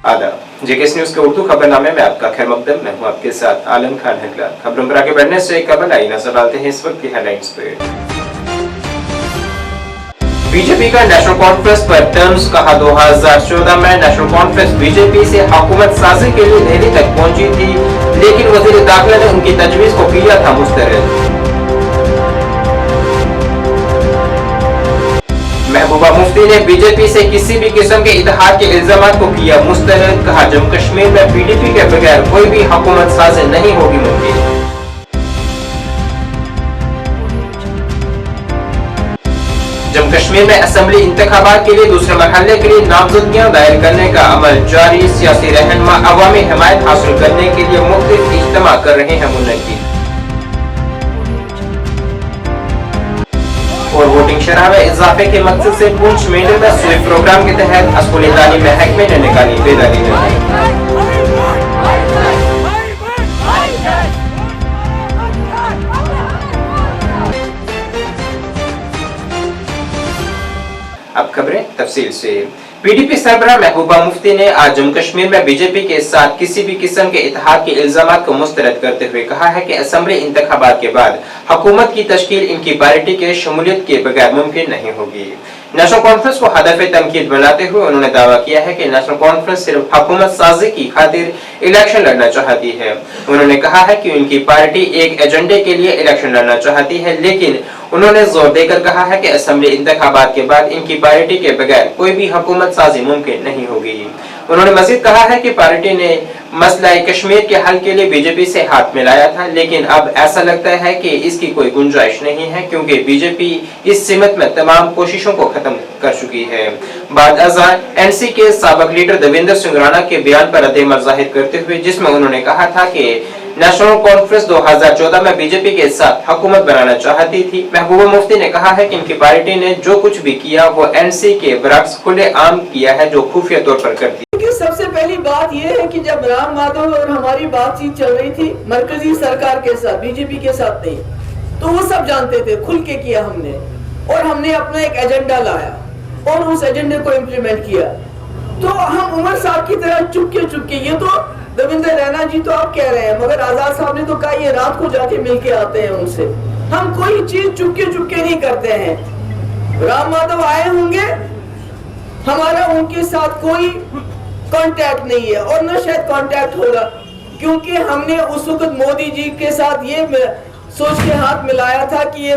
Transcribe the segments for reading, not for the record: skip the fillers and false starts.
आदाब, JKS news के उर्दू खबरनामे में आपका खैर मकदम। मैं हूं आपके साथ आलम खान हकला। खबरों पर आगे बढ़ने से कबल आई नजर डालते हैं इस वक्त की हेडलाइंस पे। बीजेपी का नेशनल कॉन्फ्रेंस पर टर्म्स कहा। 2014 में नेशनल कॉन्फ्रेंस बीजेपी से हुकूमत साजी के लिए दिल्ली तक पहुंची थी, लेकिन वजीर दाखिला ने उनकी तजवीज को किया था मुस्तरद। महबूबा मुफ्ती ने बीजेपी से किसी भी किस्म के इत्तेहाद के इल्जामात को किया मुस्तरद। कहा, जम्मू कश्मीर में पीडीपी के बगैर कोई भी हुकूमत साजी नहीं होगी मुमकिन। जम्मू कश्मीर में असेंबली इंतखाबात के लिए दूसरे मरहले के लिए नामजदगियां दायर करने का अमल जारी। सियासी रहनुमा अवामी हिमायत हासिल करने के लिए मुख्तलिफ इज्तिमा कर रहे हैं मुनक्किद। और वोटिंग शरह में इजाफे के मकसद से पूंछ मेले में स्वीप प्रोग्राम के तहत स्कूली तालीम महकमे ने निकाली बेदारी रैली। अब खबरें तफसील से। पीडीपी सरबराह महबूबा मुफ्ती ने आज जम्मू कश्मीर में बीजेपी के साथ किसी भी किस्म के इत्तेहाद के इल्जामात को मुस्तरद करते हुए कहा है कि असेंबली इंतखाबात के बाद हुकूमत की तश्कील इनकी पार्टी के शमूलियत के बगैर मुमकिन नहीं होगी। नेशनल कॉन्फ्रेंस को हदफ तनकीद बनाते हुए उन्होंने दावा किया है कि नेशनल कॉन्फ्रेंस सिर्फ हुकूमत साजी की खातिर इलेक्शन लड़ना चाहती है। उन्होंने कहा है कि उनकी पार्टी एक एजेंडे के लिए इलेक्शन लड़ना चाहती है, लेकिन उन्होंने जोर देकर कहा है कि असेंबली इंतखाबात के बाद इनकी पार्टी के बगैर कोई भी हुकूमत साजी मुमकिन नहीं होगी। उन्होंने मजीद कहा है कि पार्टी ने मसला कश्मीर के हल के लिए बीजेपी से हाथ मिलाया था, लेकिन अब ऐसा लगता है कि इसकी कोई गुंजाइश नहीं है, क्योंकि बीजेपी इस सिमत में तमाम कोशिशों को खत्म कर चुकी है। बाद अज़ान एनसी के साबिक लीडर देवेंद्र सिंह राणा के बयान पर रद्द-ए-अमल जाहिर करते हुए, जिसमें उन्होंने कहा था कि नेशनल कॉन्फ्रेंस 2014 में बीजेपी के साथ हुकूमत बनाना चाहती थी। महबूबा मुफ्ती ने कहा है कि इनकी पार्टी ने जो कुछ भी किया वो एनसी के बरक्स खुले आम किया है, जो खुफिया तौर पर करती है। सबसे पहली बात यह है कि जब राम माधव और हमारी बातचीत चल रही थी मरकजी सरकार के साथ, बीजेपी के साथ नहीं, तो वो सब जानते थे, खुल के किया हमने, और हमने अपना एक एजेंडा लाया और उस एजेंडे को इम्प्लीमेंट किया। तो हम उमर साहब की तरह चुपके ये तो देवेंद्र रैना जी तो आप कह रहे हैं, मगर आजाद साहब ने तो कहा ये रात को जाके मिलके आते हैं उनसे। हम कोई चीज चुपके नहीं करते हैं। राम माधव आए होंगे, हमारा उनके साथ कोई कांटेक्ट नहीं है और न शायद कांटेक्ट होगा, क्योंकि हमने उस वक्त मोदी जी के साथ ये सोच के हाथ मिलाया था कि ये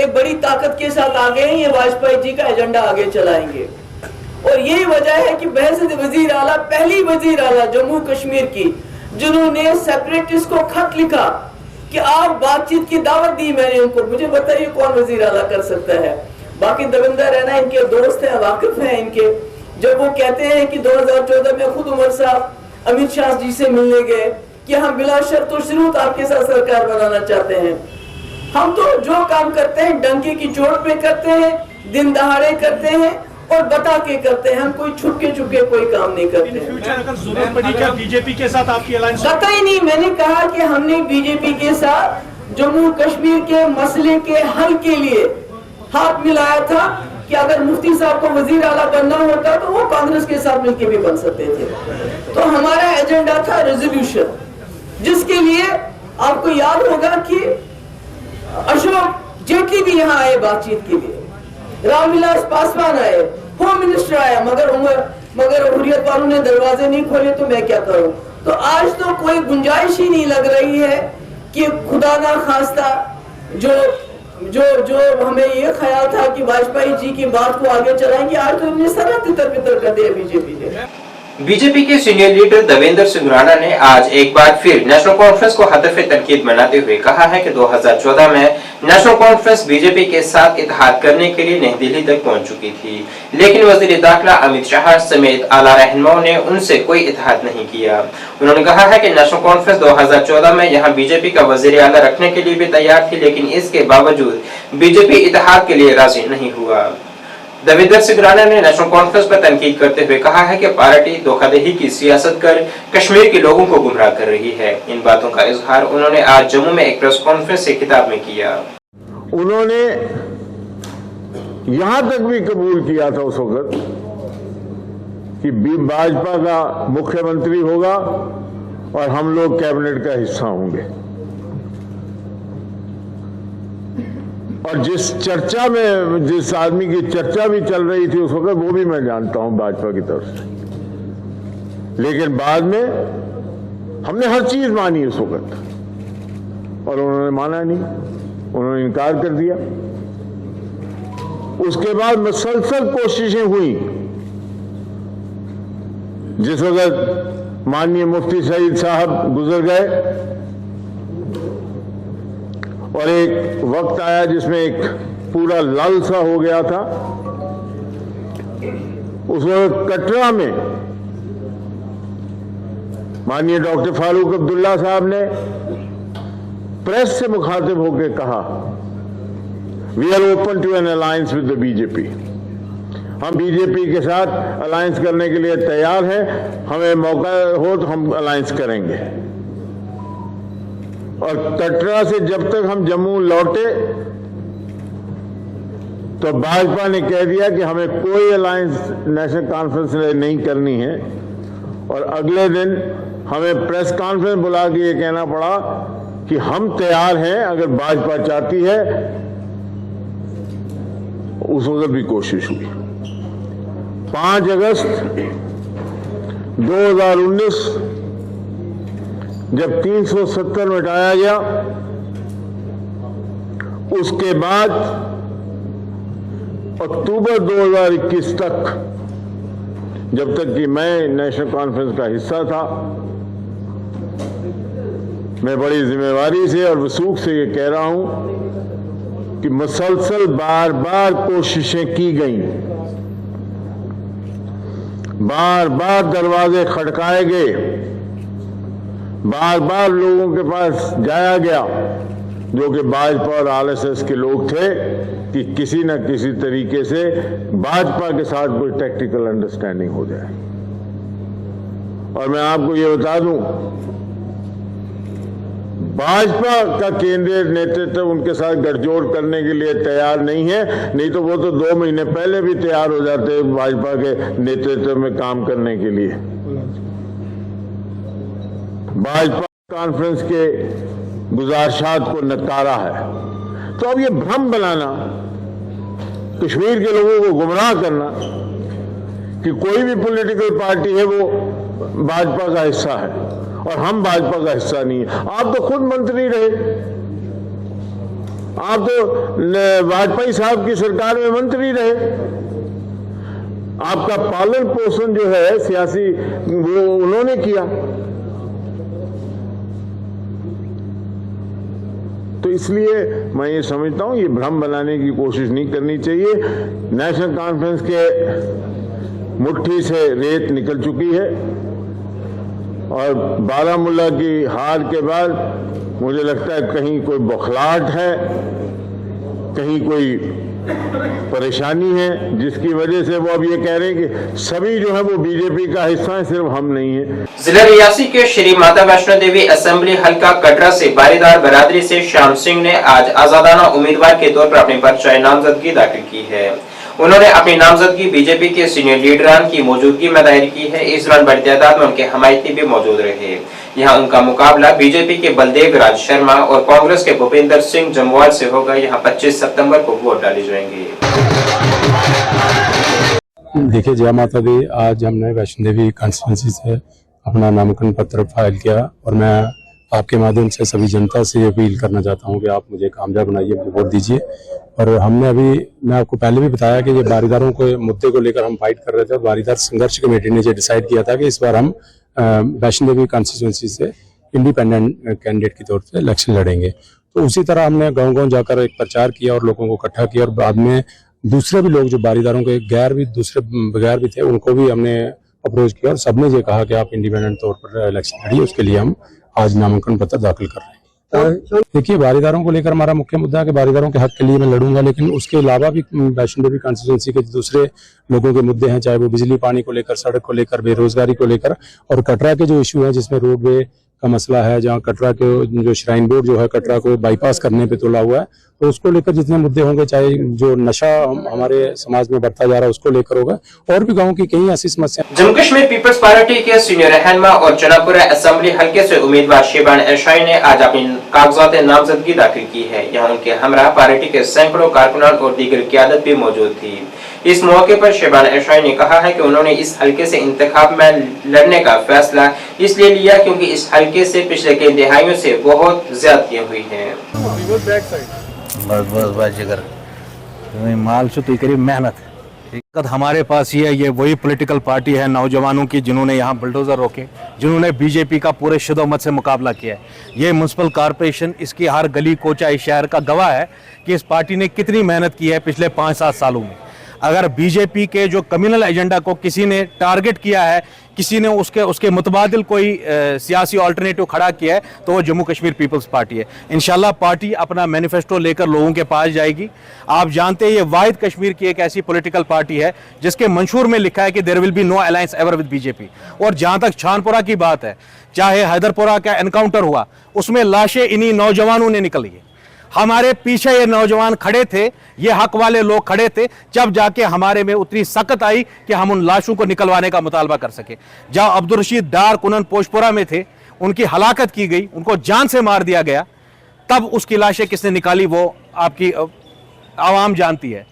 एक बड़ी ताकत के साथ आगे हैं, ये वाजपेयी जी का एजेंडा आगे चलाएंगे। और यही वजह है कि बहसत वजीर आला, पहली वजीर आला जम्मू कश्मीर की, जिन्होंने सेपरेटिस्ट को खत लिखा कि आप बातचीत की दावत दी, मैंने उनको, मुझे बताइए कौन वजीर आला कर सकता है। बाकी देवेंद्र रैना इनके दोस्त हैं, वाकिफ हैं इनके। जब वो कहते हैं कि 2014 में खुद उमर साहब अमित शाह जी से मिलने गए कि हम बिला शर्त और शुरूत आपके साथ सरकार बनाना चाहते हैं। हम तो जो काम करते हैं डंके की चोट पे करते हैं, दिन दहाड़े करते हैं और बता के करते हैं। हम कोई छुपके कोई काम नहीं करते हैं। अगर जरूरत पड़ी क्या बीजेपी के साथ आपकी अलायंस? पता ही नहीं, मैंने कहा कि हमने बीजेपी के साथ जम्मू कश्मीर के मसले के हल के लिए हाथ मिलाया था कि अगर मुफ्ती साहब को वजीर आला बनना होता तो वो कांग्रेस के साथ मिलकर भी बन सकते थे। तो हमारा एजेंडा था रेजोल्यूशन, जिसके लिए आपको याद होगा कि अशोक जेटली भी यहाँ आए बातचीत के लिए, रामविलास पासवान आए, होम मिनिस्टर आया, मगर हुर्रियत वालों ने दरवाजे नहीं खोले, तो मैं क्या करूं। तो आज तो कोई गुंजाइश ही नहीं लग रही है कि खुदा ना खास्ता जो हमें ये ख्याल था कि वाजपेयी जी की बात को आगे चलाएंगे, आज तो इन्हें सारा तितर-बितर कर दिया बीजेपी ने। बीजेपी के सीनियर लीडर देवेंद्र सिंह राणा ने आज एक बार फिर नेशनल कॉन्फ्रेंस को हदफ तनकीद बनाते हुए कहा है कि 2014 में नेशनल कॉन्फ्रेंस बीजेपी के साथ इत्तेहाद करने के लिए नई दिल्ली तक पहुंच चुकी थी, लेकिन वजीर दाखिला अमित शाह समेत आला रहनुमाओं ने उनसे कोई इत्तेहाद नहीं किया। उन्होंने कहा है कि नेशनल कॉन्फ्रेंस 2014 में यहाँ बीजेपी का वजीर आला रखने के लिए भी तैयार थी, लेकिन इसके बावजूद बीजेपी इत्तेहाद के लिए राजी नहीं हुआ। देवेंद्र सिंह राणा ने नेशनल कॉन्फ्रेंस पर तनकीद करते हुए कहा है कि पार्टी धोखाधड़ी की सियासत कर कश्मीर के लोगों को गुमराह कर रही है। इन बातों का इजहार उन्होंने आज जम्मू में एक प्रेस कॉन्फ्रेंस से खिताब में किया। उन्होंने यहां तक भी कबूल किया था उस वक्त कि भाजपा का मुख्यमंत्री होगा और हम लोग कैबिनेट का हिस्सा होंगे। और जिस चर्चा में, जिस आदमी की चर्चा भी चल रही थी उस वक्त, वो भी मैं जानता हूं भाजपा की तरफ से, लेकिन बाद में हमने हर चीज मानी उस वक्त और उन्होंने माना नहीं, उन्होंने इनकार कर दिया। उसके बाद मुसलसल कोशिशें हुई। जिस वक्त माननीय मुफ्ती सईद साहब गुजर गए और एक वक्त आया जिसमें एक पूरा लल सा हो गया था, उस वक्त कटरा में माननीय डॉक्टर फारूक अब्दुल्ला साहब ने प्रेस से मुखातिब होकर कहा, we are open to an alliance with the BJP. हम बीजेपी के साथ अलायंस करने के लिए तैयार हैं, हमें मौका हो तो हम अलायंस करेंगे। और कटरा से जब तक हम जम्मू लौटे तो भाजपा ने कह दिया कि हमें कोई अलायंस नेशनल कॉन्फ्रेंस नहीं करनी है। और अगले दिन हमें प्रेस कॉन्फ्रेंस बुला के ये कहना पड़ा कि हम तैयार हैं अगर भाजपा चाहती है। उस वक्त भी कोशिश हुई। 5 अगस्त 2019 जब 370 मिटाया गया, उसके बाद अक्टूबर 2021 तक, जब तक कि मैं नेशनल कॉन्फ्रेंस का हिस्सा था, मैं बड़ी जिम्मेवारी से और वसूख से ये कह रहा हूं कि मुसलसल बार बार कोशिशें की गई, बार बार दरवाजे खटकाए गए, बार बार लोगों के पास जाया गया जो कि भाजपा और आरएसएस के लोग थे कि किसी न किसी तरीके से भाजपा के साथ कोई टैक्टिकल अंडरस्टैंडिंग हो जाए। और मैं आपको ये बता दूं, भाजपा का केंद्रीय नेतृत्व उनके साथ गठजोड़ करने के लिए तैयार नहीं है, नहीं तो वो तो 2 महीने पहले भी तैयार हो जाते भाजपा के नेतृत्व में काम करने के लिए। भाजपा कॉन्फ्रेंस के गुजारिशात को नकारा है। तो अब ये भ्रम बनाना, कश्मीर के लोगों को गुमराह करना कि कोई भी पॉलिटिकल पार्टी है वो भाजपा का हिस्सा है और हम भाजपा का हिस्सा नहीं है। आप तो खुद मंत्री रहे, आप तो वाजपेयी साहब की सरकार में मंत्री रहे, आपका पालन पोषण जो है सियासी वो उन्होंने किया। तो इसलिए मैं ये समझता हूं ये भ्रम बनाने की कोशिश नहीं करनी चाहिए। नेशनल कॉन्फ्रेंस के मुट्ठी से रेत निकल चुकी है और बारामूला की हार के बाद मुझे लगता है कहीं कोई बौखलाहट है, कहीं कोई परेशानी है, जिसकी वजह से वो अब ये कह रहे हैं कि सभी जो है वो बीजेपी का हिस्सा है, सिर्फ हम नहीं है। जिला रियासी के श्री माता वैष्णो देवी असेंबली हल्का कटरा से बारीदार बरादरी से श्याम सिंह ने आज आजादाना उम्मीदवार के तौर पर अपनी पर्चा नामजदगी दाखिल की है। उन्होंने अपनी नामजदगी बीजेपी के सीनियर लीडरान की मौजूदगी में दायर की है। इस दौरान बड़ी तादाद में उनके हमायती भी मौजूद रहे। यहाँ उनका मुकाबला बीजेपी के बलदेव राज शर्मा और कांग्रेस के भूपेंद्र सिंह जमवाल से होगा। यहाँ 25 सितंबर को वोट डाले जाएंगे। देखिए, जय माता दी। आज हमने वैष्णो देवी कॉन्स्टिट्यूंसी से अपना नामांकन पत्र फाइल किया और मैं आपके माध्यम से सभी जनता से अपील करना चाहता हूं कि आप मुझे कामयाब बनाइए, मुझे वोट दीजिए। और हमने मैं आपको पहले भी बताया कि ये बारीदारों के मुद्दे को लेकर हम फाइट कर रहे थे और बारीदार संघर्ष कमेटी ने ये डिसाइड किया था कि इस बार हम वैष्णो देवी कॉन्स्टिट्यूंसी से इंडिपेंडेंट कैंडिडेट के तौर पर इलेक्शन लड़ेंगे। तो उसी तरह हमने गाँव-गाँव जाकर एक प्रचार किया और लोगों को इकट्ठा किया और बाद में दूसरे भी लोग जो बारीदारों के दूसरे बगैर भी थे उनको भी हमने अप्रोच किया और सबने ये कहा कि आप इंडिपेंडेंट तौर पर इलेक्शन लड़िए। उसके लिए हम आज नामांकन पत्र दाखिल कर रहे हैं। देखिए, बारीदारों को लेकर हमारा मुख्य मुद्दा है कि बारीदारों के हक के लिए मैं लड़ूंगा, लेकिन उसके अलावा भी वैष्णो देवी कॉन्स्टिट्यूंसी के दूसरे लोगों के मुद्दे हैं, चाहे वो बिजली पानी को लेकर, सड़क को लेकर, बेरोजगारी को लेकर और कटरा के जो इश्यू है जिसमें रोडवे का मसला है, जहाँ कटरा के जो श्राइन बोर्ड जो है कटरा को बाईपास करने पे तुला हुआ है, तो उसको लेकर जितने मुद्दे होंगे, चाहे जो नशा हमारे समाज में बढ़ता जा रहा है उसको लेकर होगा, और भी गाँव की कई ऐसी समस्या। जम्मू कश्मीर पीपल्स पार्टी के सीनियर रहनुमा और चनापुरा असेंबली हल्के से उम्मीदवार शेबान एशाई ने आज अपनी कागजात नामजदगी दाखिल की है। यहाँ उनके हमरा पार्टी के सैकड़ों कारकुनान और दीगर क़यादत भी मौजूद थी। इस मौके पर शेबान एशाई ने कहा है कि उन्होंने इस हल्के से इंतखाब में लड़ने का फैसला इसलिए लिया क्योंकि इस हल्के से पिछले कई दिहाइयों से बहुत ज्यादतियां हुई हैं। बस जिगर माल से तो करीब मेहनत हमारे पास ये वही पॉलिटिकल पार्टी है नौजवानों की जिन्होंने यहाँ बुलडोजर रोके, जिन्होंने बीजेपी का पूरे शिद्दत से मुकाबला किया है। ये म्युनिसिपल कॉर्पोरेशन इसकी हर गली कोचा इस शहर का गवाह है कि इस पार्टी ने कितनी मेहनत की है पिछले 5-7 सालों में। अगर बीजेपी के जो कम्युनल एजेंडा को किसी ने टारगेट किया है, किसी ने उसके मुतबादिल कोई सियासी अल्टरनेटिव खड़ा किया है, तो वो जम्मू कश्मीर पीपल्स पार्टी है। इंशाल्लाह पार्टी अपना मैनिफेस्टो लेकर लोगों के पास जाएगी। आप जानते हैं ये वाहिद कश्मीर की एक ऐसी पॉलिटिकल पार्टी है जिसके मंशूर में लिखा है कि there will be no alliance ever with BJP. और जहां तक छानपुरा की बात है, चाहे हैदरपुरा का एनकाउंटर हुआ उसमें लाशें इन्हीं नौजवानों ने निकली है। हमारे पीछे ये नौजवान खड़े थे, ये हक वाले लोग खड़े थे, जब जाके हमारे में उतनी सकत आई कि हम उन लाशों को निकलवाने का मुतालबा कर सके। जब अब्दुल रशीद डार कुनन पोशपुरा में थे, उनकी हलाकत की गई, उनको जान से मार दिया गया, तब उसकी लाशें किसने निकाली वो आपकी आवाम जानती है।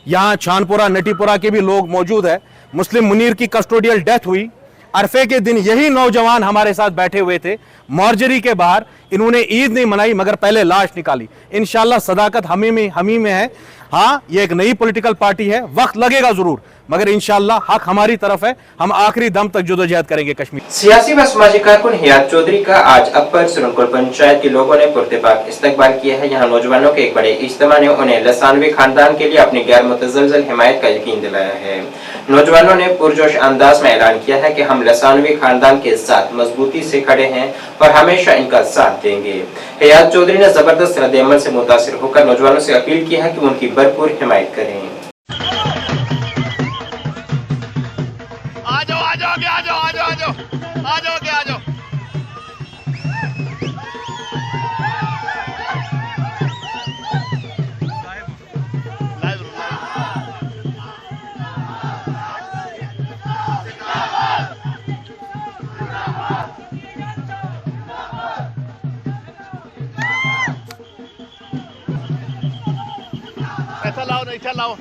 यहाँ छानपुरा नटीपुरा के भी लोग मौजूद है। मुस्लिम मुनीर की कस्टोडियल डेथ हुई, अरफे के दिन यही नौजवान हमारे साथ बैठे हुए थे मॉर्जरी के बाहर। इन्होंने ईद नहीं मनाई मगर पहले लाश निकाली। इंशाल्लाह सदाकत हमी में है। हाँ, ये एक नई पॉलिटिकल पार्टी है, वक्त लगेगा जरूर, मगर इंशाल्लाह हक हमारी तरफ है। हम आखिरी दम तक जदोजहद करेंगे कश्मीर। सियासी व समाजी कारकुन हियात चौधरी का आज अपर सुरनकुल पंचायत के लोगों ने पुरतपाक इस्तकबाल किया है। यहाँ नौजवानों के एक बड़े इज्तिमा ने उन्हें लसानवी खानदान के लिए अपनी गैर मुतज़लज़ल हिमायत का यकीन दिलाया है। नौजवानों ने पुरजोश अंदाज में ऐलान किया है कि हम लसानवी खानदान के साथ मजबूती से खड़े हैं और हमेशा इनका साथ देंगे। हियात चौधरी ने जबरदस्त रद्द-ए-अमल से मुतासिर होकर नौजवानों से अपील की है कि उनकी भरपूर हिमायत करें। ऐसा लाओ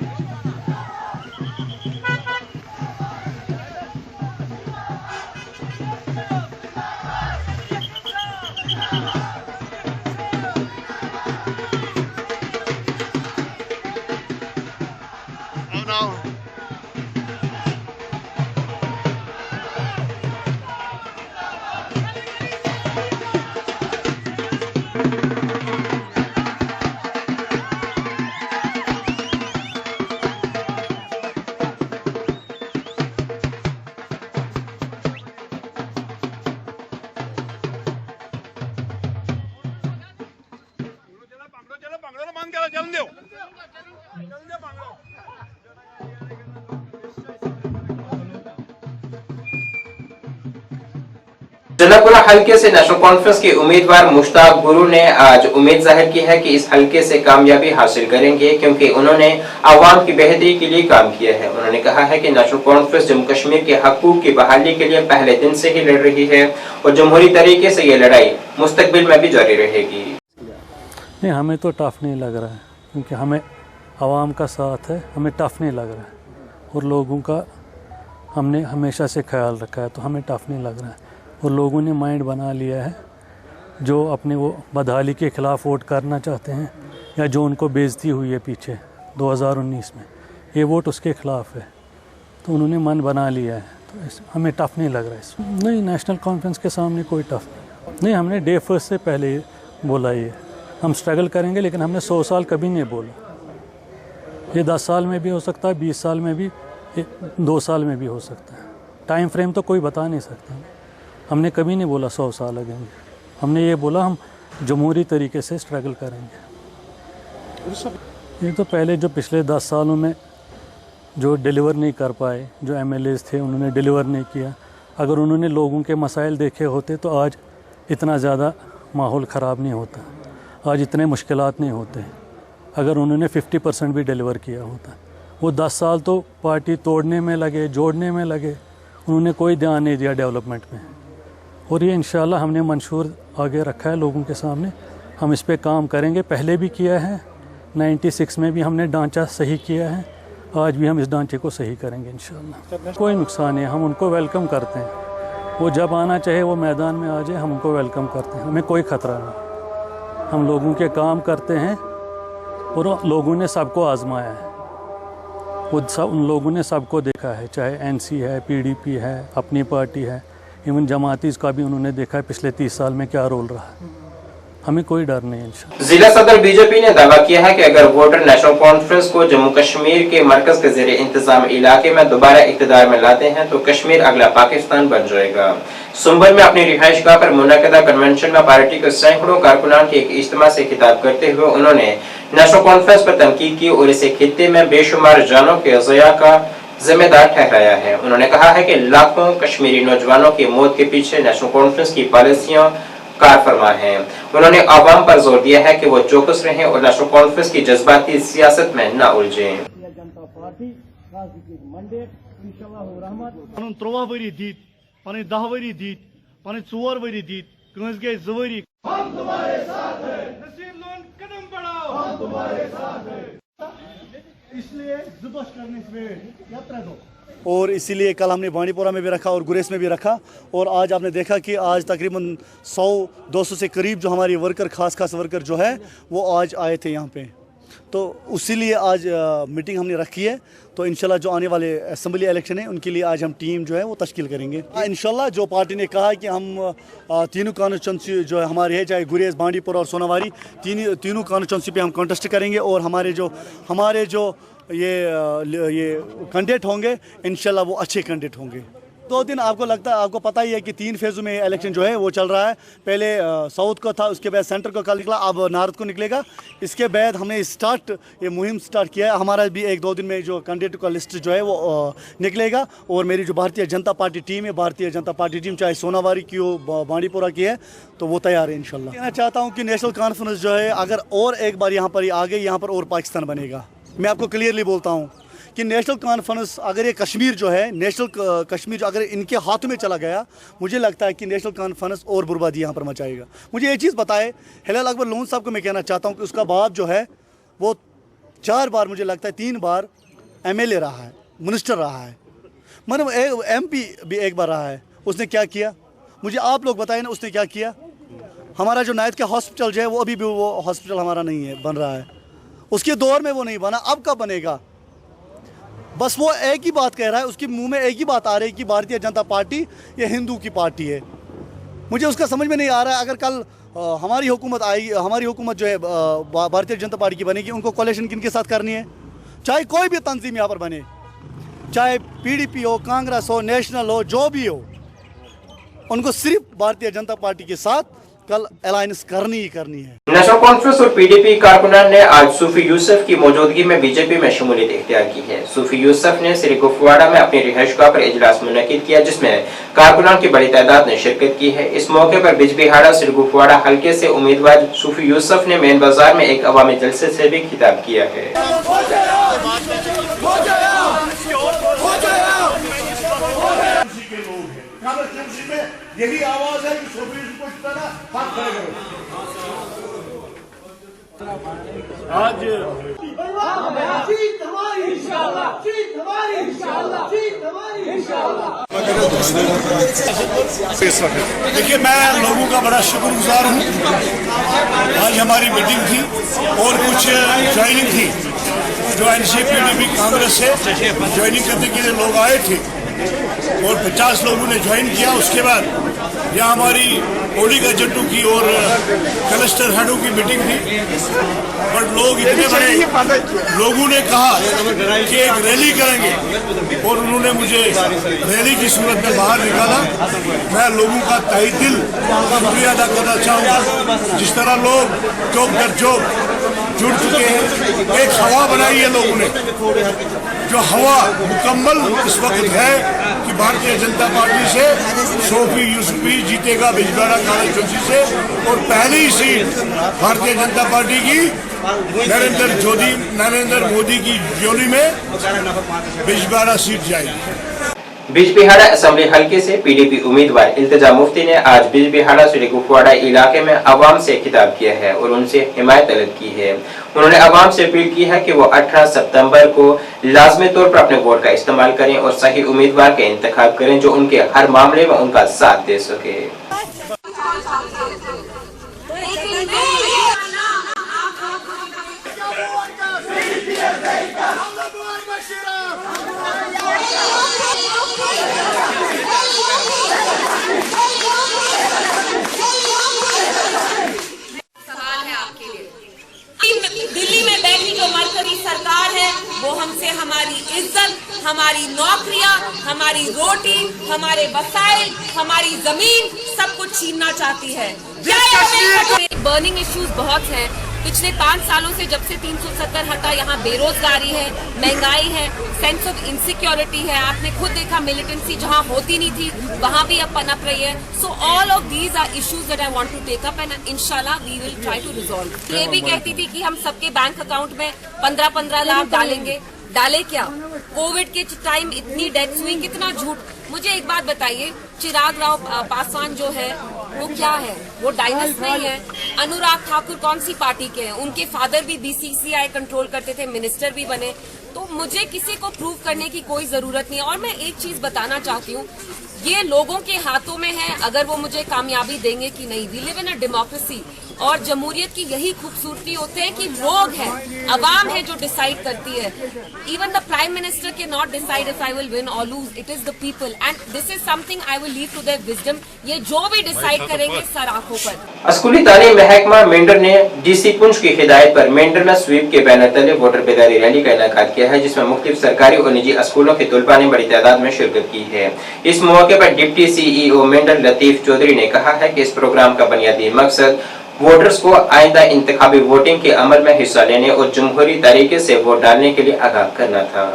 जनापुरा हल्के से नेशनल कॉन्फ्रेंस के उम्मीदवार मुश्ताक गुरु ने आज उम्मीद जाहिर की है कि इस हल्के से कामयाबी हासिल करेंगे क्योंकि उन्होंने आवाम की बेहतरी के लिए काम किया है। उन्होंने कहा है कि नेशनल कॉन्फ्रेंस जम्मू कश्मीर के हकूक की बहाली के लिए पहले दिन से ही लड़ रही है और जमहूरी तरीके से ये लड़ाई मुस्तकबिल में भी जारी रहेगी। नहीं, हमें तो टफ नहीं लग रहा है क्योंकि हमें आवाम का साथ है, हमें टफ नहीं लग रहा है और लोगों का हमने हमेशा से ख्याल रखा है, तो हमें टफ नहीं लग रहा है। और लोगों ने माइंड बना लिया है जो अपने वो बदहाली के ख़िलाफ़ वोट करना चाहते हैं या जो उनको बेइज्जती हुई है पीछे 2019 में, ये वोट उसके ख़िलाफ़ है, तो उन्होंने मन बना लिया है। तो हमें टफ नहीं लग रहा है इसमें। नहीं, नेशनल कॉन्फ्रेंस के सामने कोई टफ नहीं। हमने डे फर्स्ट से पहले बोला ये हम स्ट्रगल करेंगे, लेकिन हमने 100 साल कभी नहीं बोला। ये 10 साल में भी हो सकता है, 20 साल में भी, 2 साल में भी हो सकता है। टाइम फ्रेम तो कोई बता नहीं सकता। हमने कभी नहीं बोला 100 साल लगेंगे, हमने ये बोला हम जमहूरी तरीके से स्ट्रगल करेंगे। ये तो पहले जो पिछले 10 सालों में जो डिलीवर नहीं कर पाए, जो MLAs थे उन्होंने डिलीवर नहीं किया। अगर उन्होंने लोगों के मसाइल देखे होते तो आज इतना ज़्यादा माहौल ख़राब नहीं होता, आज इतने मुश्किलात नहीं होते। अगर उन्होंने 50% भी डिलीवर किया होता। वो 10 साल तो पार्टी तोड़ने में लगे, जोड़ने में लगे, उन्होंने कोई ध्यान नहीं दिया डेवलपमेंट में। और ये इंशाल्लाह हमने मंशूर आगे रखा है लोगों के सामने, हम इस पे काम करेंगे। पहले भी किया है, 96 में भी हमने ढांचा सही किया है, आज भी हम इस ढांचे को सही करेंगे इंशाल्लाह। कोई नुकसान नहीं, हम उनको वेलकम करते हैं। वो जब आना चाहे वो मैदान में आ जाए, हम उनको वेलकम करते हैं, हमें कोई ख़तरा नहीं। हम लोगों के काम करते हैं और लोगों ने सबको आजमाया है, वो सब उन लोगों ने सबको देखा है, चाहे एनसी है, पीडीपी है, अपनी पार्टी है, इवन जमातीज़ का भी उन्होंने देखा है पिछले 30 साल में क्या रोल रहा है। हमें कोई डर नहीं है इंशाल्लाह। जिला सदर बीजेपी ने दावा किया है कि अगर वोटर नेशनल कॉन्फ्रेंस को जम्मू कश्मीर के मरकज के ज़ेरे इंतजाम इलाके में दोबारा इक़्तिदार में लाते हैं तो कश्मीर अगला पाकिस्तान बन जाएगा। सुंबल में अपनी रिहाइशगाह पर मुनक़दा कन्वेंशन में पार्टी के सैकड़ों कारकुनान के एक इज्तिमा से खिताब करते हुए उन्होंने नेशनल कॉन्फ्रेंस पर तनकीद की और इसे खित्ते में बेशुमार जानों के ज़िया का जिम्मेदार ठहराया है। उन्होंने कहा है कि लाखों कश्मीरी नौजवानों की मौत के पीछे नेशनल कॉन्फ्रेंस की पॉलिसियां कारफरमा है। उन्होंने आवाम पर जोर दिया है कि वो चौकस रहें और नेशनल कॉन्फ्रेंस की जज्बाती सियासत में न उलझें। 13 वरी दीत, 10 वरी दीत, 4 वरी दीत, कंस गए 2 वरी। हम तुम्हारे साथ हैं, नसीब लोन कदम बढ़ाओ, हम तुम्हारे साथ हैं। इसलिए जुदोश करने से यात्रा दो। और इसीलिए कल हमने बांडीपोरा में भी रखा और गुरेज में भी रखा। और आज आपने देखा कि आज तकरीबन 100-200 से करीब जो हमारी वर्कर खास वर्कर जो है वो आज आए थे यहाँ पे। तो इसीलिए आज मीटिंग हमने रखी है। तो इंशाल्लाह जो आने वाले असेंबली इलेक्शन है उनके लिए आज हम टीम जो है वो तश्कील करेंगे। इंशाल्लाह जो पार्टी ने कहा है कि हम तीनों कॉन्स्टिट्यूंसी जो है हमारी है, चाहे गुरेज, बांडीपोरा और सोनावारी, तीनों कॉन्स्टिट्यूंसी पे हम कॉन्टेस्ट करेंगे। और हमारे जो ये कैंडिडेट होंगे इंशाल्लाह वो अच्छे कैंडिडेट होंगे। 2 दिन आपको पता ही है कि 3 फेज़ों में इलेक्शन जो है वो चल रहा है। पहले साउथ को था, उसके बाद सेंटर को कल निकला, अब नॉर्थ को निकलेगा। इसके बाद हमने ये मुहिम स्टार्ट किया है। हमारा भी 1-2 दिन में जो कैंडिडेट का लिस्ट जो है वो निकलेगा। और मेरी जो भारतीय जनता पार्टी टीम है, भारतीय जनता पार्टी टीम चाहे सोनावारी की हो, बांडीपोरा की है, तो वो तैयार है इंशाल्लाह। कहना चाहता हूँ कि नेशनल कॉन्फ्रेंस जो है अगर और एक बार यहाँ पर आ गई, यहाँ पर और पाकिस्तान बनेगा। मैं आपको क्लियरली बोलता हूँ कि नेशनल कॉन्फ्रेंस अगर ये कश्मीर जो है, नेशनल कश्मीर जो अगर इनके हाथों में चला गया, मुझे लगता है कि नेशनल कॉन्फ्रेंस और बर्बादी यहाँ पर मचाएगा। मुझे ये चीज़ बताए, हिलाल अकबर लोन साहब को मैं कहना चाहता हूँ कि उसका बाप जो है वो 4 बार, मुझे लगता है 3 बार MLA रहा है, मिनिस्टर रहा है, मतलब MP भी 1 बार रहा है। उसने क्या किया मुझे आप लोग बताए ना, उसने क्या किया? हमारा जो नायत का हॉस्पिटल जो है वो अभी भी वो हॉस्पिटल हमारा नहीं है, बन रहा है। उसके दौर में वो नहीं बना, अब कब बनेगा? बस वो एक ही बात कह रहा है, उसके मुंह में एक ही बात आ रही है कि भारतीय जनता पार्टी ये हिंदू की पार्टी है। मुझे उसका समझ में नहीं आ रहा है। अगर कल हमारी हुकूमत आई, हमारी हुकूमत जो है भारतीय जनता पार्टी की बनेगी, उनको कोalition किनके साथ करनी है? चाहे कोई भी तंजीम यहाँ पर बने, चाहे PDP हो, कांग्रेस हो, नेशनल हो, जो भी हो, उनको सिर्फ भारतीय जनता पार्टी के साथ कल अलायंस करनी ही करनी है। नेशनल कॉन्फ्रेंस और PDP कारकुनान ने आज सूफी यूसुफ की मौजूदगी में बीजेपी में शमूलियत इख्तियार की है। सूफी यूसुफ ने श्री कुपवाड़ा में अपनी रिहाइशगाह पर इजलास मुनक्किद किया, जिसमें कारकुनान की बड़ी तादाद ने शिरकत की है। इस मौके पर बिजबिहाड़ा श्री कुपवाड़ा हल्के से उम्मीदवार सूफी यूसुफ ने मेन बाजार में एक अवामी जलसे से भी खिताब किया है। यही आवाज है कि सूफी को जिताना, हाथ खड़े करो। आज जीत हमारी इंशाल्लाह, जीत हमारी इंशाल्लाह, जीत हमारी इंशाल्लाह। देखिए, मैं लोगों का बड़ा शुक्रगुजार हूँ। आज हमारी मीटिंग थी और कुछ ज्वाइनिंग थी जो NCP PDP कांग्रेस से ज्वाइनिंग करने के लिए लोग आए थे और 50 लोगों ने ज्वाइन किया। उसके बाद यहाँ हमारी पोलिंग एजेंटों की और क्लस्टर हेडों की मीटिंग थी। बट लोग इतने बड़े लोगों ने कहा कि एक रैली करेंगे और उन्होंने मुझे रैली की सूरत में बाहर निकाला। मैं लोगों का तहे दिल शुक्रिया अदा करना चाहूँगा। जिस तरह लोग चौक दर चौक जुड़ चुके हैं, एक हवा बनाई है लोगों ने, जो हवा मुकम्मल इस वक्त है कि भारतीय जनता पार्टी से सूफी यूसुफी जीतेगा बिजबिहाड़ा कॉन्स्टिट्यूंसी से। और पहली सीट भारतीय जनता पार्टी की नरेंद्र मोदी की जोली में बिजबिहाड़ा सीट जाएगी। बिजबिहाड़ा असेंबली हलके से पीडीपी उम्मीदवार इल्तिजा मुफ्ती ने आज बिजबिहाड़ा से कुपवाड़ा इलाके में अवाम से खिताब किया है और उनसे हिमायत तलब की है। उन्होंने अवाम से अपील की है कि वो 18 सितंबर को लाजमी तौर पर अपने वोट का इस्तेमाल करें और सही उम्मीदवार का इंतखाब करें जो उनके हर मामले में उनका साथ दे सके। दिल्ली में बैठी जो मरकजी सरकार है वो हमसे हमारी इज्जत, हमारी नौकरियां, हमारी रोटी, हमारे वसाइल, हमारी जमीन सब कुछ छीनना चाहती है। बर्निंग इश्यूज बहुत हैं। पिछले 5 सालों से जब से 370 हटा, यहाँ बेरोजगारी है, महंगाई है, सेंस ऑफ इनसिक्योरिटी है। आपने खुद देखा मिलिटेंसी जहाँ होती नहीं थी वहाँ भी अब पनप रही है। So all of these are issues that I want to take up and इंशाल्लाह we will try to resolve. ये भी कहती थी कि हम सबके बैंक अकाउंट में 15-15 लाख डालेंगे। डाले क्या? कोविड के टाइम इतनी डेथ्स हुई, कितना झूठ। मुझे एक बात बताइए, चिराग राव पासवान जो है वो क्या है? वो डायनेस्ट नहीं है। अनुराग ठाकुर कौन सी पार्टी के हैं? उनके फादर भी बीसीसीआई कंट्रोल करते थे, मिनिस्टर भी बने। तो मुझे किसी को प्रूव करने की कोई जरूरत नहीं है। और मैं एक चीज बताना चाहती हूँ, ये लोगों के हाथों में है अगर वो मुझे कामयाबी देंगे कि नहीं। We live in a democracy और जमहूरियत की यही खूबसूरती होते हैं कि लोग हैं, अवाम है जो डिसाइड करती है। Even the prime minister can not decide if I will win और lose, it is the people and this is something I will leave to their wisdom. ये जो भी डिसाइड करेंगे सर आंखों पर। स्कूली तालीम महकमा मेंढर ने डीसी पुंछ की हिदायत पर मेंढर में स्वीप के बैनर तले वोटर बेदारी रैली का इनेकाद किया है जिसमें मुख्तलिफ सरकारी और निजी स्कूलों के तलबा ने बड़ी तादाद में शिरकत की है। इस मौके पर डिप्टी सीईओ मेंढर लतीफ चौधरी ने कहा है कि इस प्रोग्राम का बुनियादी मकसद वोटर्स को आइंदा इंतखाबी वोटिंग के अमल में हिस्सा लेने और जमहूरी तरीके से वोट डालने के लिए आगाह करना था।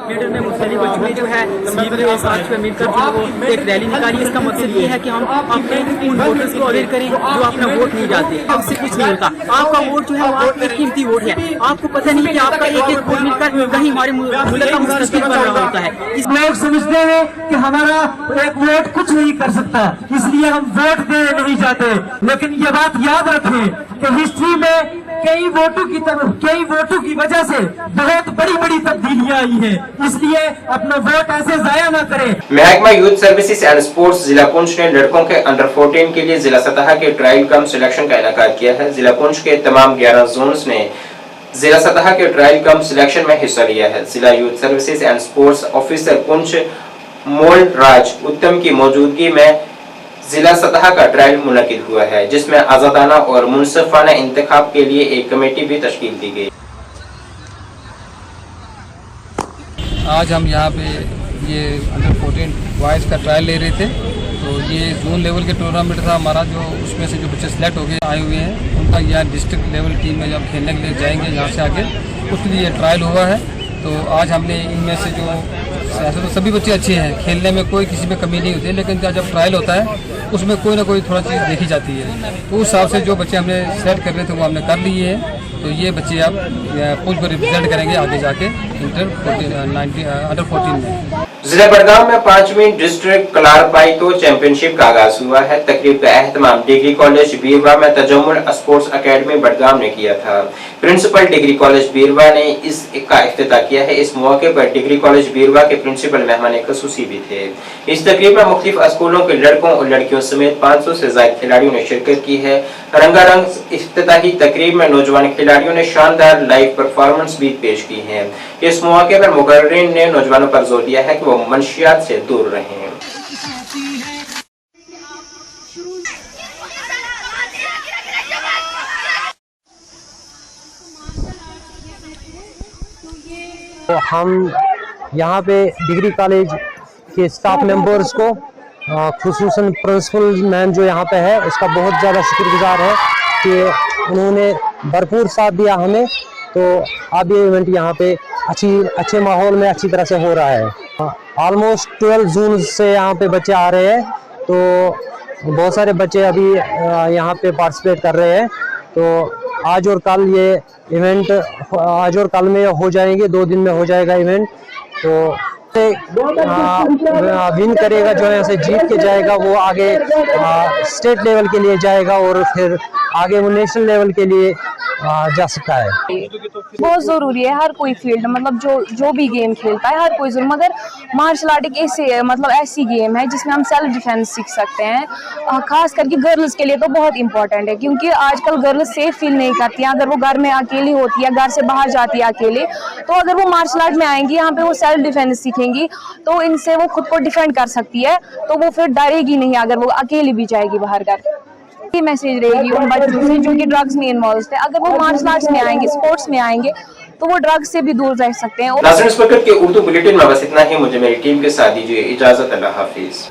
मेंढर में मुख्तलिफ बच्चों जो है साथ में मिलकर जो वो एक रैली निकाली। इसका मकसद ये है कि हम अपने उन वोटर्स को अवेयर करें जो अपना वोट नहीं डालते। उससे कुछ नहीं होता। आपका वोट जो है वो आपका कीमती वोट है। आपको पता नहीं कि आपका एक वोट मिलकर कहीं हमारे मुल्क का मुस्तकबिल बन रहा होता है। इस लोग समझते हैं कि हमारा एक वोट कुछ नहीं कर सकता, इसलिए हम वोट देने नहीं जाते। लेकिन ये बात याद रखें कि हिस्ट्री में कई वोटों की वजह से बहुत बड़ी तब्दीलियां आई हैं, इसलिए अपना वोट ऐसे जाया ना करें। महकमा यूथ सर्विसेज एंड स्पोर्ट्स जिला पुंछ ने लड़कों के अंडर 14 के लिए जिला सतह के ट्रायल कम सिलेक्शन का इनेकाद किया है। जिला पुंछ के तमाम 11 जोन्स ने जिला सतह के ट्रायल कम सिलेक्शन में हिस्सा लिया है। जिला youth services and sports officer Poonch Mol Raj Uttam की मौजूदगी में जिला सतह का ट्रायल मुनक्किद हुआ है जिसमें आजादाना और मुनसिफाना इंतखाब के लिए एक कमेटी भी तश्कील दी गई। आज हम यहाँ पे ये अंडर 14 बॉयज़ का ट्रायल ले रहे थे। तो ये जोन लेवल के टूर्नामेंट था हमारा, जो उसमें से जो बच्चे सेलेक्ट हो गए आए हुए हैं उनका यहाँ डिस्ट्रिक्ट लेवल टीम में जब खेलने के लिए जाएंगे यहाँ से आगे, उसके लिए ट्रायल हुआ है। तो आज हमने इनमें से जो तो सभी बच्चे अच्छे हैं, खेलने में कोई किसी में कमी नहीं होती है, लेकिन जब ट्रायल होता है उसमें कोई ना कोई थोड़ा चीज़ देखी जाती है। तो उस हिसाब से जो बच्चे हमने सेलेक्ट कर रहे थे वो हमने कर लिए हैं। तो ये बच्चे अब पुंछ को रिप्रेजेंट करेंगे आगे जाके अंडर 14 में। जिला बड़गाम में 5वीं डिस्ट्रिक्ट क्लारपाइतो चैंपियनशिप का आगाज हुआ है। तकरीब का एहतमाम डिग्री कॉलेज बीरवा में तजम्मुल स्पोर्ट्स एकेडमी बड़गाम ने किया था। प्रिंसिपल डिग्री कॉलेज बीरवा ने इसका इफ्तिताह किया है। इस मौके पर डिग्री कॉलेज बीरवा के प्रिंसिपल मेहमान खसूसी भी थे। इस तकरीब में मुख्तलिफ स्कूलों के लड़कों और लड़कियों समेत 500 से ज्यादा खिलाड़ियों ने शिरकत की है। रंगारंग इफ्तिताही तकरीब में नौजवान खिलाड़ियों ने शानदार लाइव परफॉर्मेंस भी पेश की है। इस मौके पर मुकर्रिरीन ने नौजवानों पर जोर दिया है कि वो मनशियात से दूर रहें। तो हम यहाँ पे डिग्री कॉलेज के स्टाफ मेंबर्स को खुसूसन प्रिंसिपल मैम जो यहाँ पे है उसका बहुत ज़्यादा शुक्रगुजार है कि उन्होंने भरपूर साथ दिया हमें। तो अब ये इवेंट यहाँ पे अच्छे माहौल में अच्छी तरह से हो रहा है। ऑलमोस्ट 12 जून से यहाँ पे बच्चे आ रहे हैं, तो बहुत सारे बच्चे अभी यहाँ पे पार्टिसिपेट कर रहे हैं। तो आज और कल ये इवेंट आज और कल में हो जाएंगे, 2 दिन में हो जाएगा इवेंट। तो विन करेगा जो है ऐसे जीत के जाएगा, वो आगे स्टेट लेवल के लिए जाएगा और फिर आगे वो नेशनल लेवल के लिए जा सकता है। बहुत जरूरी है हर कोई फील्ड, मतलब जो भी गेम खेलता है हर कोई जरूर, मगर मार्शल आर्ट एक ऐसी गेम है जिसमें हम सेल्फ डिफेंस सीख सकते हैं। खास करके गर्ल्स के लिए तो बहुत इंपॉर्टेंट है, क्योंकि आजकल गर्ल्स सेफ फील नहीं करती हैं। अगर वो घर में अकेली होती है, घर से बाहर जाती है अकेले, तो अगर वो मार्शल आर्ट में आएंगी, यहाँ पे वो सेल्फ डिफेंस सीखेंगी, तो इनसे वो खुद को डिफेंड कर सकती है। तो वो फिर डरेगी नहीं अगर वो अकेली भी जाएगी बाहर घर। ये मैसेज रहेगी उन बच्चों से जो कि ड्रग्स में इन्वॉल्व थे। अगर वो मार्शल आर्ट्स में आएंगे, स्पोर्ट्स में आएंगे, तो वो ड्रग्स से भी दूर रह सकते हैं। नाज़रीन, इस वक्त के उर्दू बुलेटिन में बस इतना ही। मुझे मेरी टीम के साथ दीजिए इजाजत। अल्लाह हाफिज।